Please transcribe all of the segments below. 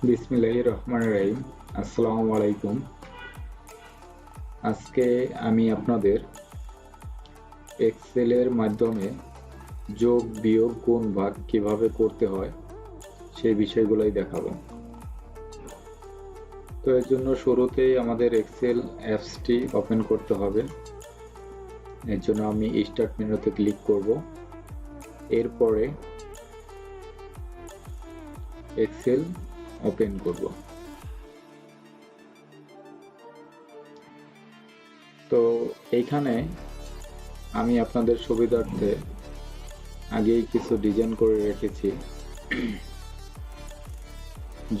বিসমিল্লাহির রহমানির রহিম। আসসালামু আলাইকুম। আজকে আমি আপনাদের এক্সেলের মাধ্যমে যোগ বিয়োগ গুণ ভাগ কিভাবে করতে হয় সেই বিষয়গুলোই দেখাবো। তো এর জন্য শুরুতেই আমাদের এক্সেল অ্যাপসটি ওপেন করতে হবে। এর জন্য আমি স্টার্ট মেনুতে ক্লিক করব। এরপরে এক্সেল ওপেন করব। তো এইখানে আমি আপনাদের সুবিধার্থে আগেই কিছু ডিজাইন করে রেখেছি,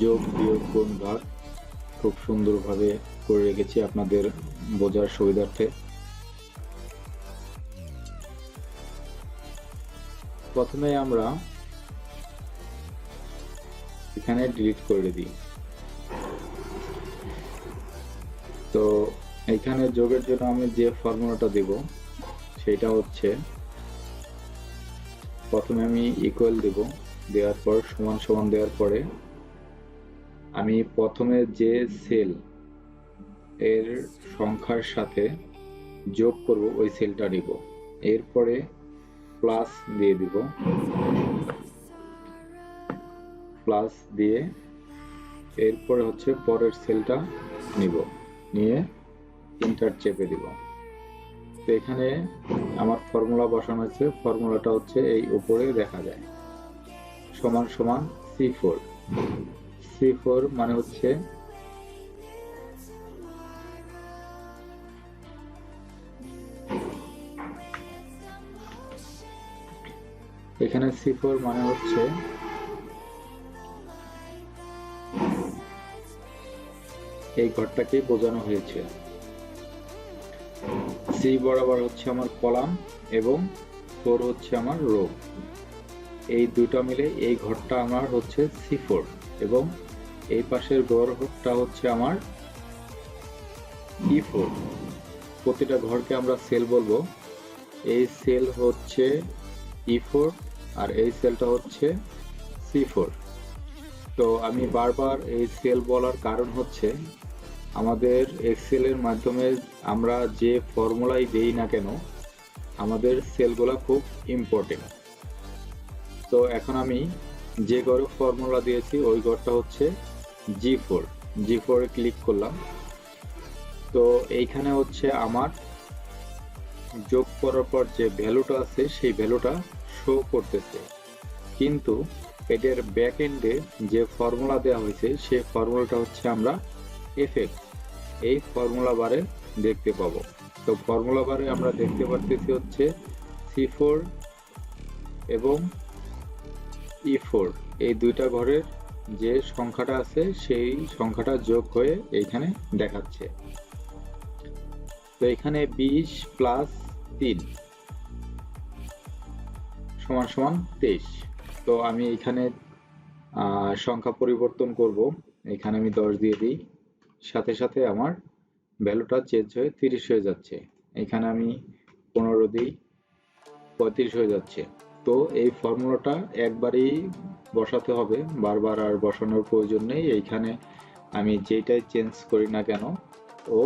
যোগ বিয়োগ গুণ ভাগ খুব সুন্দরভাবে করে রেখেছি আপনাদের বোঝার সুবিধার্থে। প্রথমে আমরা এখানে ডিলিট করে দিই। তো এখানে যোগের জন্য আমি যে ফর্মুলাটা দেব সেটা হচ্ছে, প্রথমে আমি ইকুয়াল দেব, দেওয়ার পর সমান সমান দেওয়ার পরে আমি প্রথমে যে সেল এর সংখ্যার সাথে যোগ করব ওই সেলটা নিব, এরপরে প্লাস দিয়ে দিব, প্লাস দিয়ে এরপরে হচ্ছে পরের সেলটা নিব, নিয়ে এন্টার চেপে দিব। তো এখানে আমার ফর্মুলা বসানো হয়েছে, ফর্মুলাটা হচ্ছে এই উপরে দেখা যায়, সমান সমান C4। C4 মানে হচ্ছে এখানে C4 মানে হচ্ছে এই ঘরটাকে বোঝানো হয়েছে। সি বরাবর হচ্ছে আমার কলাম এবং 4 হচ্ছে আমার রো, এই দুটো মিলে এই ঘরটা আমার হচ্ছে C4 এবং এই পাশের ঘরটা হচ্ছে আমার E4। প্রতিটা ঘরকে আমরা সেল বলবো, এই সেল হচ্ছে E4 আর এই সেলটা হচ্ছে C4। তো আমি বারবার এই সেল বলার কারণ হচ্ছে, আমাদের এক্সেলের মাধ্যমে আমরা যে ফর্মুলাই দেই না কেন আমাদের সেলগুলো খুব ইম্পর্টেন্ট। তো এখন আমি যে ঘরে ফর্মুলা দিয়েছি ওই ঘরটা হচ্ছে G4, G4 এ ক্লিক করলাম। তো এইখানে হচ্ছে আমার যোগ করার পর যে ভ্যালুটা আছে সেই ভ্যালুটা শো করতেছে, কিন্তু এটার ব্যাক এন্ডে যে ফর্মুলা দেওয়া হয়েছে সেই ফর্মুলাটা হচ্ছে আমরা এফএক্স এই ফর্মুলা বারে দেখতে পাবো। তো ফর্মুলা বারে আমরা দেখতে পাচ্ছি হচ্ছে C4 এবং E4, এই দুইটা ঘরের যে সংখ্যাটা আছে সেই সংখ্যাটা যোগ হয়ে এইখানে দেখাচ্ছে। তো এখানে 20 প্লাস 3 সমান সমান 23। তো আমি এখানে সংখ্যা পরিবর্তন করব, এখানে আমি 10 দিয়ে দিই, সাথে সাথে আমার ভ্যালুটা চেঞ্জ হয়ে 30 হয়ে যাচ্ছে। এখানে আমি 15 দিই, 35 হয়ে যাচ্ছে। তো এই ফর্মুলাটা একবারই বসাতে হবে, বারবার আর বসানোর প্রয়োজন নেই। এইখানে আমি যেটাই চেঞ্জ করি না কেন ও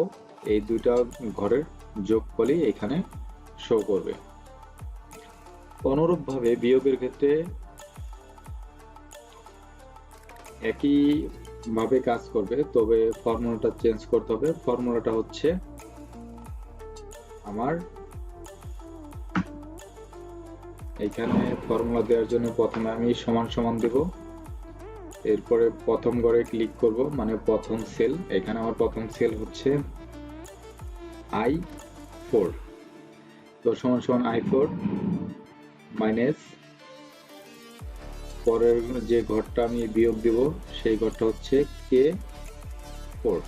এই দুইটা ঘরের যোগফলই এখানে শো করবে। অনুরূপভাবে বিয়োগের ক্ষেত্রে একই ভাবে কাজ করবে, তবে ফর্মুলাটা চেঞ্জ করতে হবে। ফর্মুলাটা হচ্ছে আমার এখানে ফর্মুলা দেওয়ার জন্য প্রথমে আমি সমান সমান দেব, এরপরে প্রথম ঘরে ক্লিক করব, মানে প্রথম সেল, এখানে আমার প্রথম সেল হচ্ছে I4। তো সমান সমান I4 মাইনাস পরের যে ঘরটা আমি বিয়োগ দেব সেই ঘরটা হচ্ছে K4।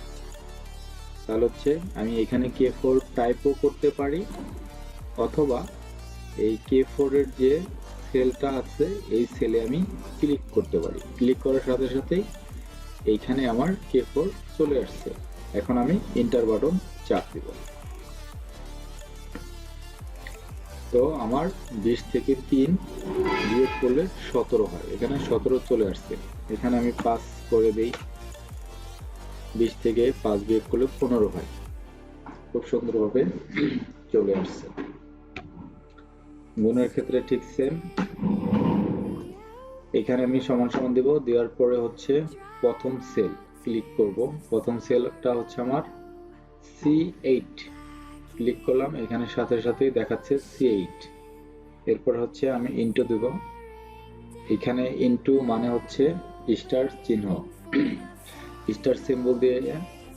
তাহলে হচ্ছে আমি এখানে K4 টাইপও করতে পারি, অথবা এই K4 এর যে সেলটা আছে এই সেলে আমি ক্লিক করতে পারি। ক্লিক করার সাথে সাথেই এইখানে আমার K4 চলে আসছে। এখন আমি এন্টার বাটন চাপ দিব। তো আমার 20 থেকে 3 বিয়োগ করলে 17 হয়, এখানে 17 চলে আসছে। এখানে আমি 5 করে দিই, 20 থেকে 5 বিয়োগ করলে 15 হয়। খুব সুন্দরভাবে চলে আসছে। গুণের ক্ষেত্রে ঠিক সেম, এখানে আমি সমান সমান দিব, দেওয়ার পরে হচ্ছে প্রথম সেল ক্লিক করব। প্রথম সেলটা হচ্ছে আমার C8, ক্লিক করলাম, এখানে সাথে সাথেই দেখাচ্ছে C8। এরপর হচ্ছে আমি ইনটু দেব, এখানে ইনটু মানে হচ্ছে স্টার চিহ্ন, স্টার সিম্বল দিয়ে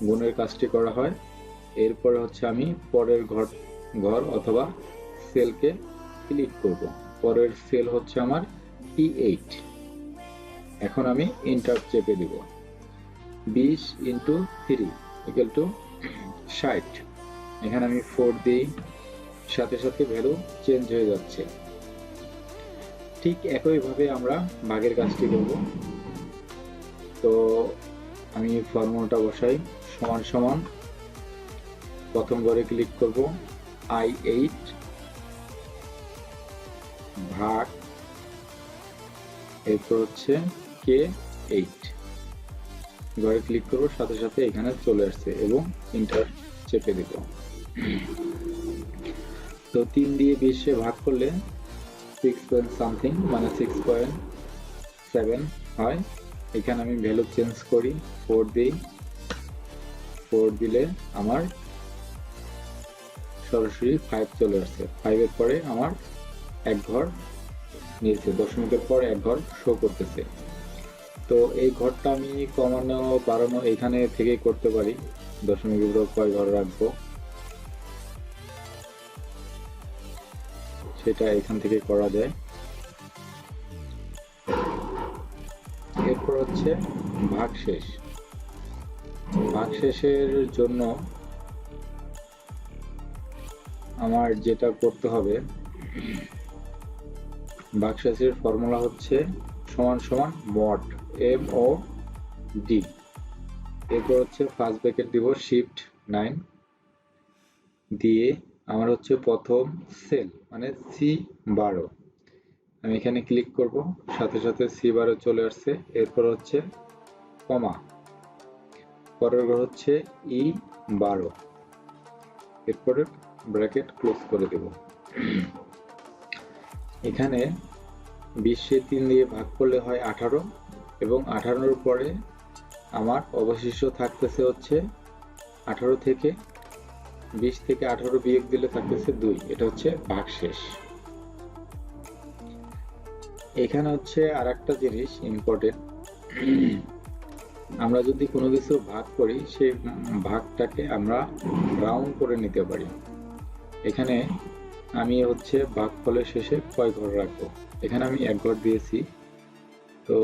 গুণের কাজটি করা হয়। এরপরে হচ্ছে আমি পরের ঘর অথবা সেলকে ক্লিক করব। পরের সেল হচ্ছে আমার E8। এখন আমি এন্টার চেপে দিব। 20 ইন্টু 3 ইকুয়াল টু 60। এখানে আমি 4 দিই, সাথে সাথে ভ্যালু চেঞ্জ হয়ে যাচ্ছে। ঠিক একইভাবে আমরা ভাগের কাজটি করব। তো আমি ফর্মুলাটা বসাই, সমান সমান প্রথম ঘরে ক্লিক করব, I8 ভাগ, এরপর হচ্ছে K8, ঘরে ক্লিক করব, সাথে সাথে এখানে চলে আসছে এবং এন্টার চেপে দেব। তো 3 দিয়ে 20 ভাগ করলে 6 পয়েন্ট সামথিং মানে 6.7 হয়। এখানে আমি ভ্যালু চেঞ্জ করি, 4 দিই, 4 দিলে আমার সরাসরি 5 চলে আসছে। 5 এর পরে আমার এক ঘর নিয়েছে, দশমিকের পর এক ঘর শো করতেছে। তো এই ঘরটা আমি কমানো বাড়ানো এখানে থেকে করতে পারি, দশমিকের উপর কয় ঘর রাখবো সেটা এখান থেকে করা যায়। এরপর হচ্ছে ভাগশেষ। ভাগশেষের জন্য আমার যেটা করতে হবে, ভাগশেষের ফর্মুলা হচ্ছে সমান সমান মড, MOD। এরপর হচ্ছে ফার্স্ট ব্র্যাকেট দিব, শিফট 9 দিয়ে আমার হচ্ছে প্রথম সেল মানে C12, আমি এখানে ক্লিক করব, সাথে সাথে C12 চলে আসছে। এরপর হচ্ছে কমা, পরের ঘর হচ্ছে E12, এরপরে ব্র্যাকেট ক্লোজ করে দেব। এখানে 20 3 দিয়ে ভাগ করলে হয় 18, এবং 18-র পরে আমার অবশিষ্ট থাকতেছে হচ্ছে 18 থেকে 20 থেকে 18 বিয়োগ দিলে থাকতেছে 2। এটা হচ্ছে ভাগশেষ। এখানে হচ্ছে আর একটা জিনিস ইম্পর্টেন্ট, আমরা যদি কোনো কিছু ভাগ করি সেই ভাগটাকে আমরা রাউন্ড করে নিতে পারি। এখানে আমি হচ্ছে ভাগফলের শেষে কয় ঘর রাখবো, এখানে আমি এক ঘর দিয়েছি। তো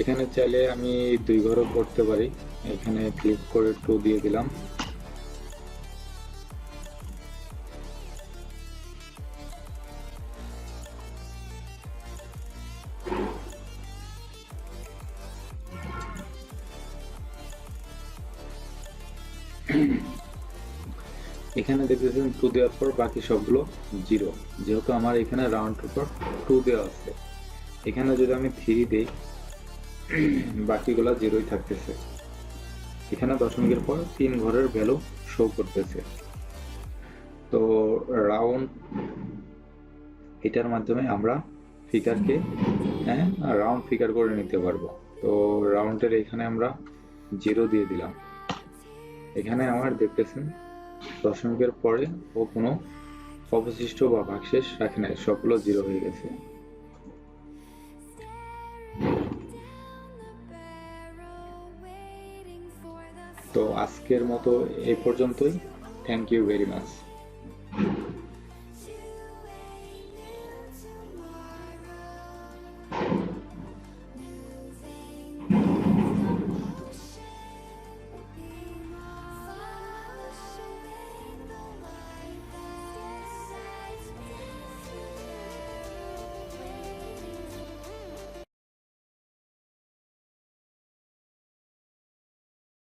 এখানে চাইলে আমি 2 ঘরও করতে পারি, এখানে ক্লিক করে 2 দিয়ে দিলাম। এখানে দেখতেছেন 2 দেওয়ার পর বাকি সবগুলো 0, যেহেতু আমার এখানে রাউন্ড উপর 2 দেওয়া আছে। এখানে যদি আমি 3 দেই, বাকিগুলো 0ই থাকতেছে। এখানে দশমিকের পর 3 ঘরের ভ্যালু শো করতেছে। তো রাউন্ড, এটার মাধ্যমে আমরা ফিগারকে রাউন্ড ফিগার করে নিতে পারবো। তো রাউন্ডের এখানে আমরা 0 দিয়ে দিলাম। এখানে আমার দেখতেছেন দশমিকের পরে ও কোনো অবশিষ্ট বা ভাগশেষ রাখে নাই, সবগুলো 0 হয়ে গেছে। তো আজকের মতো এই পর্যন্তই। Thank you very much.